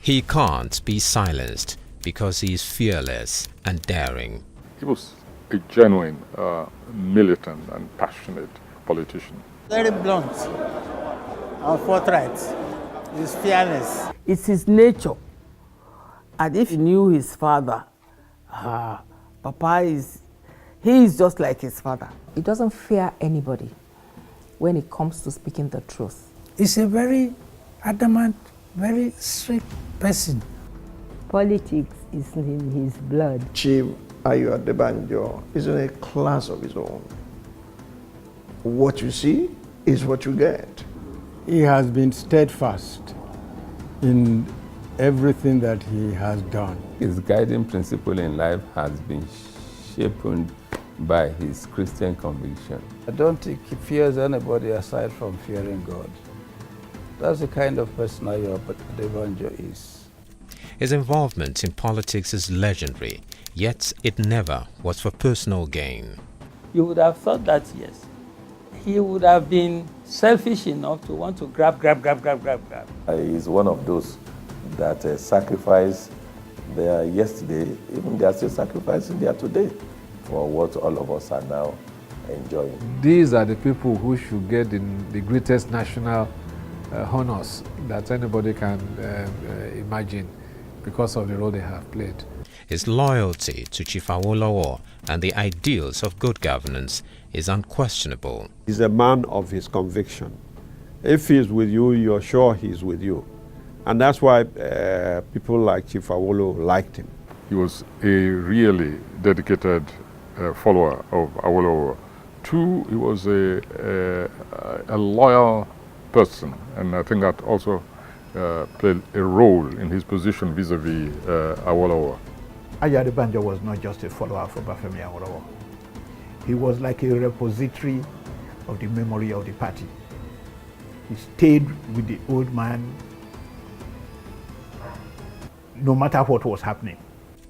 He can't be silenced because he is fearless and daring. He was a genuine, militant and passionate politician. Very blunt and forthright. He's fearless. It's his nature. And if he knew his father, Papa he is just like his father. He doesn't fear anybody when it comes to speaking the truth. He's a very adamant, very strict person. Politics is in his blood. Chief Adebanjo is in a class of his own. What you see is what you get. He has been steadfast in everything that he has done. His guiding principle in life has been shaped by his Christian conviction. I don't think he fears anybody aside from fearing God. That's the kind of person Adebanjo is. His involvement in politics is legendary, yet it never was for personal gain. You would have thought that, yes, he would have been selfish enough to want to grab. He's one of those that sacrifice their yesterday, even they are still sacrificing their today for what all of us are now enjoying. These are the people who should get the greatest national honors that anybody can imagine because of the role they have played. His loyalty to Chief Awolowo and the ideals of good governance is unquestionable. He's a man of his conviction. If he's with you, you're sure he's with you. And that's why people like Chief Awolowo liked him. He was a really dedicated follower of Awolowo. Two, he was a loyal person, and I think that also played a role in his position vis-a-vis Awolowo. Adebanjo was not just a follower of Obafemi Awolowo. He was like a repository of the memory of the party. He stayed with the old man no matter what was happening.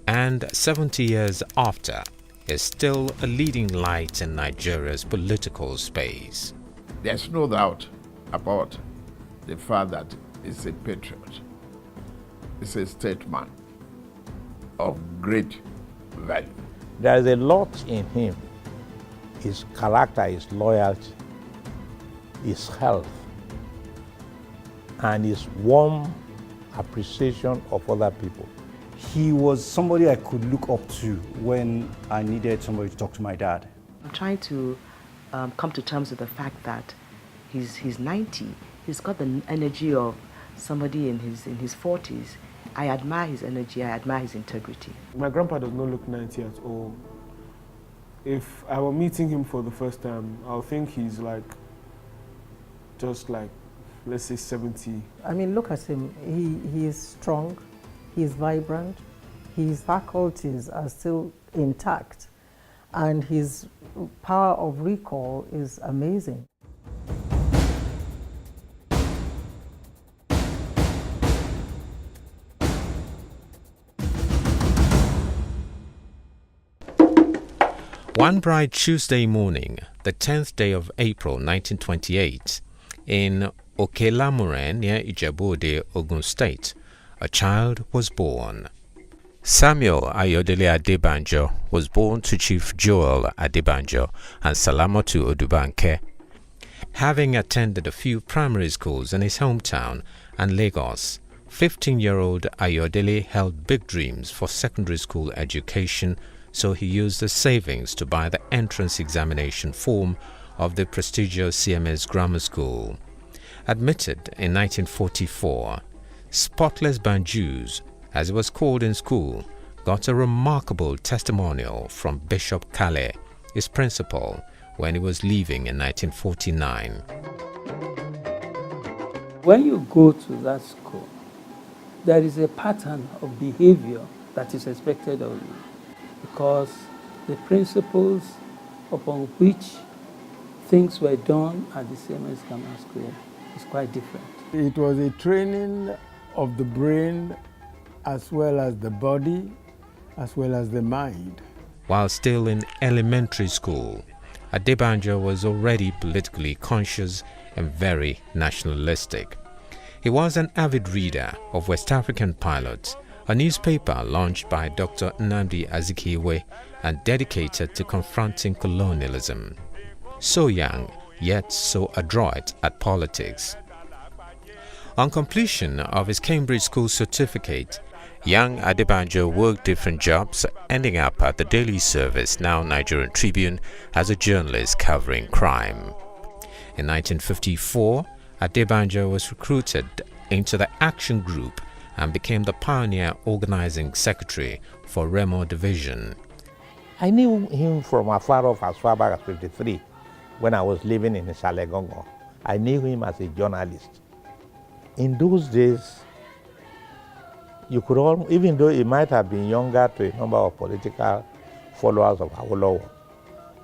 And 70 years after, is still a leading light in Nigeria's political space. There's no doubt about the fact that he's a patriot. He's a statesman of great value. There is a lot in him. His character, his loyalty, his health, and his warm appreciation of other people. He was somebody I could look up to when I needed somebody to talk to my dad. I'm trying to come to terms with the fact that he's 90. He's got the energy of somebody in his 40s. I admire his energy, I admire his integrity. My grandpa does not look 90 at all. If I were meeting him for the first time, I'll think he's like, just like, let's say 70. I mean, look at him. He is strong, he's vibrant, his faculties are still intact, and his power of recall is amazing. One bright Tuesday morning, the 10th day of April 1928, in Okelamuren near Ijebu-Ode, Ogun State, a child was born. Samuel Ayodele Adebanjo was born to Chief Joel Adebanjo and Salamatu Odubanke. Having attended a few primary schools in his hometown and Lagos, 15-year-old Ayodele held big dreams for secondary school education, so he used the savings to buy the entrance examination form of the prestigious CMS Grammar School. Admitted in 1944, Spotless Banjus, as it was called in school, got a remarkable testimonial from Bishop Kale, his principal, when he was leaving in 1949. When you go to that school, there is a pattern of behavior that is expected of you, because the principles upon which things were done at the CMS Grammar School is quite different. It was a training of the brain as well as the body, as well as the mind. While still in elementary school, Adebanjo was already politically conscious and very nationalistic. He was an avid reader of West African Pilots, a newspaper launched by Dr. Nnamdi Azikiwe and dedicated to confronting colonialism. So young, yet so adroit at politics. On completion of his Cambridge School certificate, young Adebanjo worked different jobs, ending up at the Daily Service, now Nigerian Tribune, as a journalist covering crime. In 1954, Adebanjo was recruited into the Action Group and became the pioneer organizing secretary for Remo Division. I knew him from afar off as far back as 53 when I was living in Salegongo. I knew him as a journalist. In those days, you could even though he might have been younger to a number of political followers of Awolowo,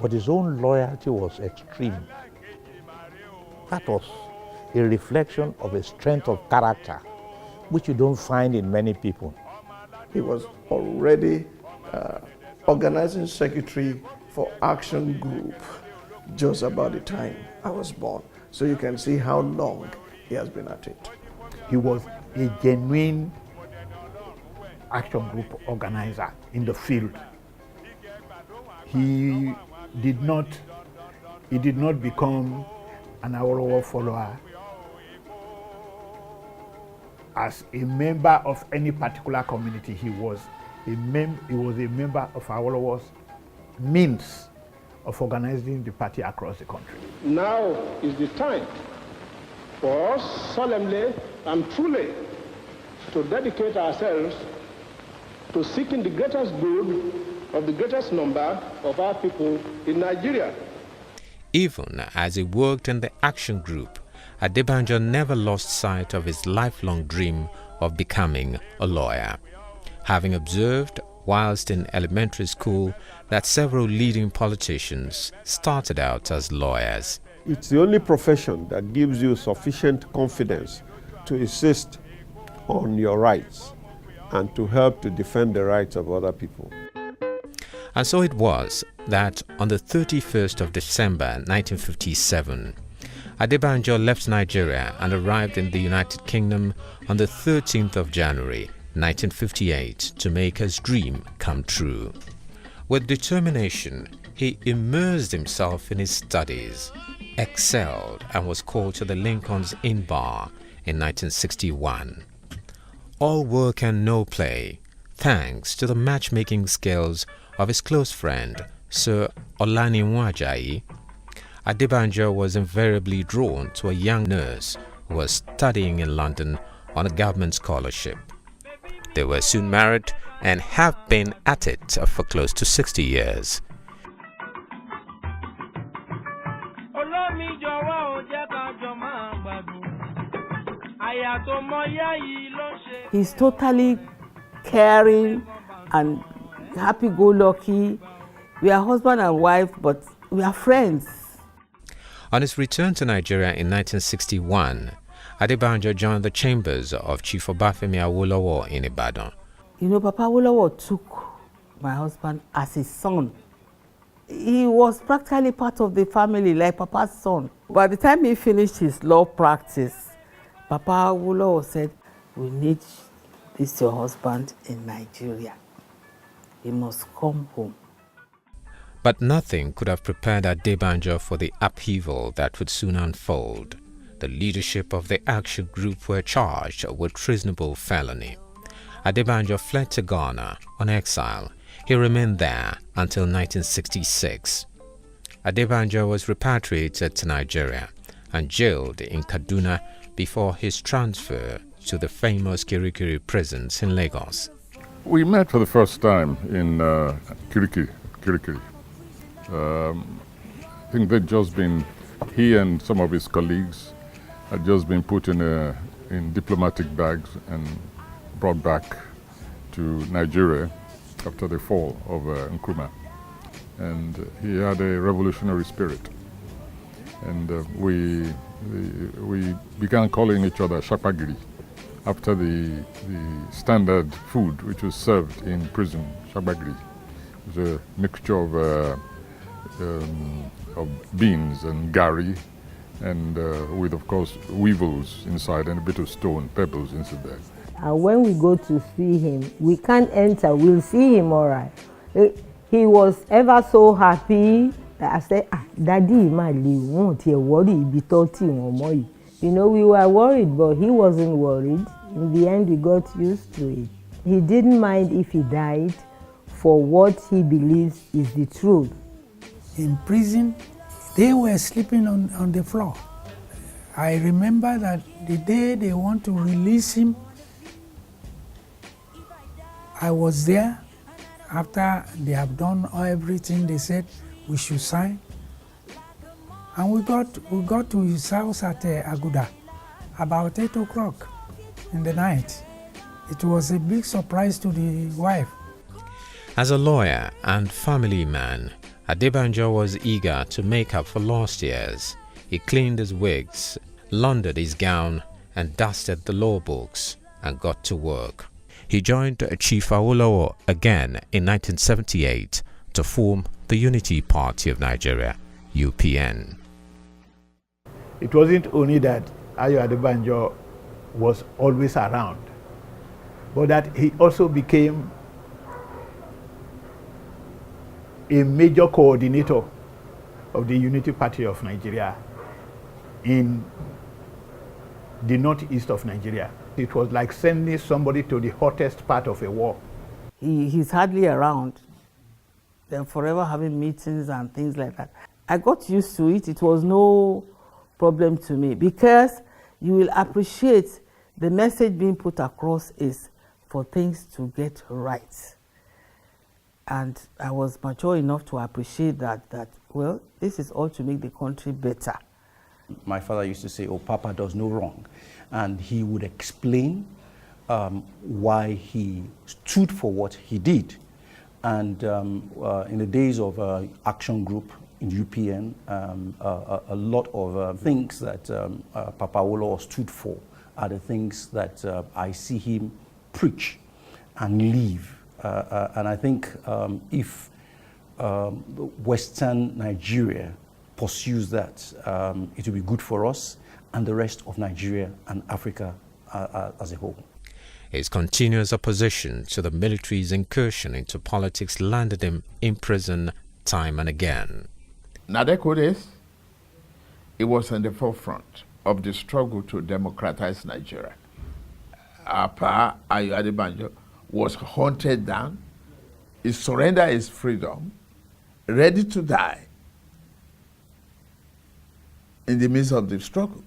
but his own loyalty was extreme. That was a reflection of a strength of character, which you don't find in many people. He was already organizing secretary for Action Group just about the time I was born. So you can see how long he has been at it. He was a genuine Action Group organizer in the field. He did not become an Awolowo follower as a member of any particular community. He was a member of Awolowo's means of organizing the party across the country. Now is the time for us solemnly and truly to dedicate ourselves to seeking the greatest good of the greatest number of our people in Nigeria. Even as he worked in the Action Group, Adebanjo never lost sight of his lifelong dream of becoming a lawyer. Having observed, whilst in elementary school, that several leading politicians started out as lawyers. It's the only profession that gives you sufficient confidence to insist on your rights and to help to defend the rights of other people. And so it was that on the 31st of December 1957, Adebanjo left Nigeria and arrived in the United Kingdom on the 13th of January 1958 to make his dream come true. With determination, he immersed himself in his studies, excelled, and was called to the Lincoln's Inn Bar in 1961. All work and no play, thanks to the matchmaking skills of his close friend, Sir Olaniwun Ajayi. Adebanjo was invariably drawn to a young nurse who was studying in London on a government scholarship. They were soon married and have been at it for close to 60 years. He's totally caring and happy-go-lucky. We are husband and wife, but we are friends. On his return to Nigeria in 1961, Adebanjo joined the chambers of Chief Obafemi Awolowo in Ibadan. You know, Papa Awolowo took my husband as his son. He was practically part of the family, like Papa's son. By the time he finished his law practice, Papa Awolowo said, "We need this your husband in Nigeria. He must come home." But nothing could have prepared Adebanjo for the upheaval that would soon unfold. The leadership of the Action Group were charged with treasonable felony. Adebanjo fled to Ghana on exile. He remained there until 1966. Adebanjo was repatriated to Nigeria and jailed in Kaduna before his transfer to the famous Kirikiri prisons in Lagos. We met for the first time in Kirikiri. I think they'd just been, he and some of his colleagues had just been put in diplomatic bags and brought back to Nigeria after the fall of Nkrumah. And he had a revolutionary spirit. And we began calling each other Shapagiri after the standard food which was served in prison, Shapagiri. It was a mixture of beans and gari and with, of course, weevils inside and a bit of stone, pebbles inside there. And when we go to see him, we can't enter, we'll see him all right. He was ever so happy. I said, Daddy, my won't you worry, be talking more. You know, we were worried, but he wasn't worried. In the end, we got used to it. He didn't mind if he died for what he believes is the truth. In prison, they were sleeping on the floor. I remember that the day they want to release him, I was there. After they have done everything, they said we should sign. And we got to his house at Aguda about 8 o'clock in the night. It was a big surprise to the wife. As a lawyer and family man, Adebanjo was eager to make up for lost years. He cleaned his wigs, laundered his gown, and dusted the law books, and got to work. He joined Chief Awolowo again in 1978 to form the Unity Party of Nigeria, UPN. It wasn't only that Ayo Adebanjo was always around, but that he also became a major coordinator of the Unity Party of Nigeria in the northeast of Nigeria. It was like sending somebody to the hottest part of a war. He's hardly around. They're forever having meetings and things like that. I got used to it. It was no problem to me because you will appreciate the message being put across is for things to get right. And I was mature enough to appreciate that, well, this is all to make the country better. My father used to say, oh, Papa does no wrong. And he would explain why he stood for what he did. And in the days of Action Group in UPN, a lot of things that Papa Awolowo stood for are the things that I see him preach and live. And I think if Western Nigeria pursues that, it will be good for us and the rest of Nigeria and Africa as a whole. His continuous opposition to the military's incursion into politics landed him in prison time and again. Nadeko days, it was in the forefront of the struggle to democratize Nigeria. Apa Ayo Adebanjo was hunted down, he surrendered his freedom, ready to die in the midst of the struggle.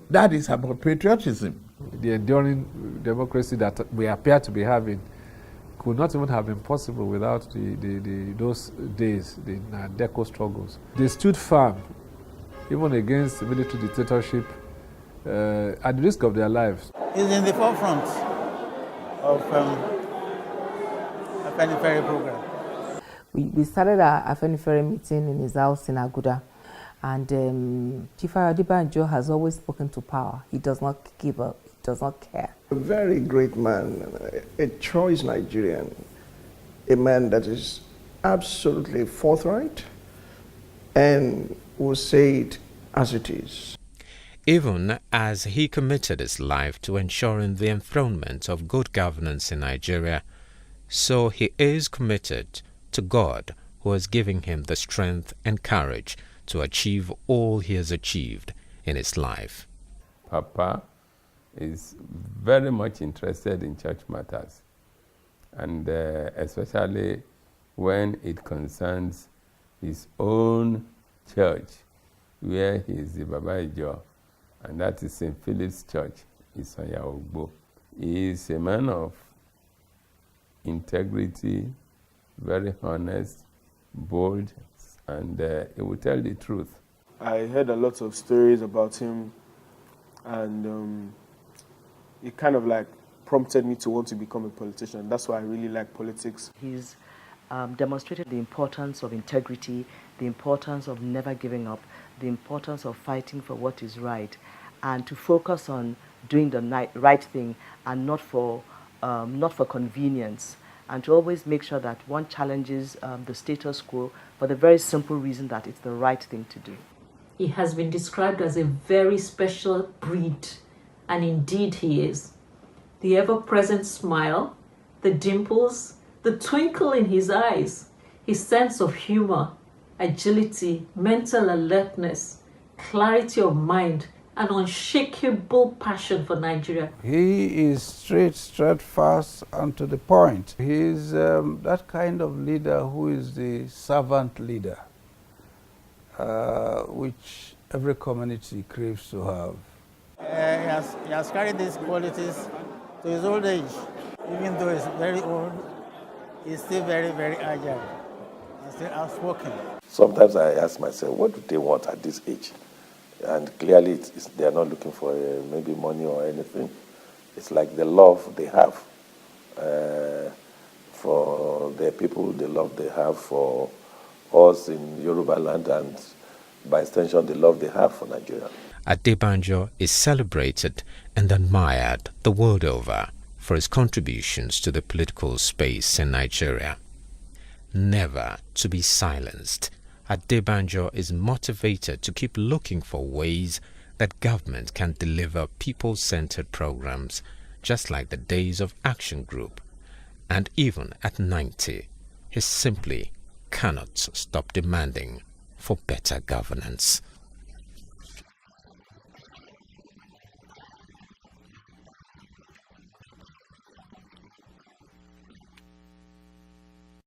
That is about patriotism. The enduring democracy that we appear to be having could not even have been possible without those days, the Nadeko struggles. They stood firm, even against military dictatorship, at the risk of their lives. He's in the forefront of Afenifere program. We started our Afenifere meeting in his house in Aguda. And Chief Adebanjo has always spoken to power. He does not give up. He does not care. A very great man, a choice Nigerian, a man that is absolutely forthright and will say it as it is. Even as he committed his life to ensuring the enthronement of good governance in Nigeria, so he is committed to God, who is giving him the strength and courage to achieve all he has achieved in his life. Papa is very much interested in church matters, and especially when it concerns his own church, where he is the Baba Ijo, and that is St. Philip's Church in Sanya Ogbo. He is a man of integrity, very honest, bold, and he will tell the truth. I heard a lot of stories about him, and it kind of like prompted me to want to become a politician. That's why I really like politics. He's demonstrated the importance of integrity, the importance of never giving up, the importance of fighting for what is right, and to focus on doing the right thing and not for convenience, and to always make sure that one challenges the status quo for the very simple reason that it's the right thing to do. he has been described as a very special breed, and indeed he is. The ever-present smile, the dimples, the twinkle in his eyes, his sense of humor, agility, mental alertness, clarity of mind, and unshakable passion for Nigeria. He is straight, steadfast, and to the point. He is that kind of leader who is the servant leader, which every community craves to have. He has carried these qualities to his old age. Even though he's very old, he's still very, very agile and still outspoken. Sometimes I ask myself, what do they want at this age? And clearly, they are not looking for maybe money or anything. It's like the love they have for their people, the love they have for us in Yoruba land, and by extension, the love they have for Nigeria. Adebanjo is celebrated and admired the world over for his contributions to the political space in Nigeria. Never to be silenced, Adebanjo is motivated to keep looking for ways that government can deliver people-centered programs, just like the days of Action Group. And even at 90, he simply cannot stop demanding for better governance.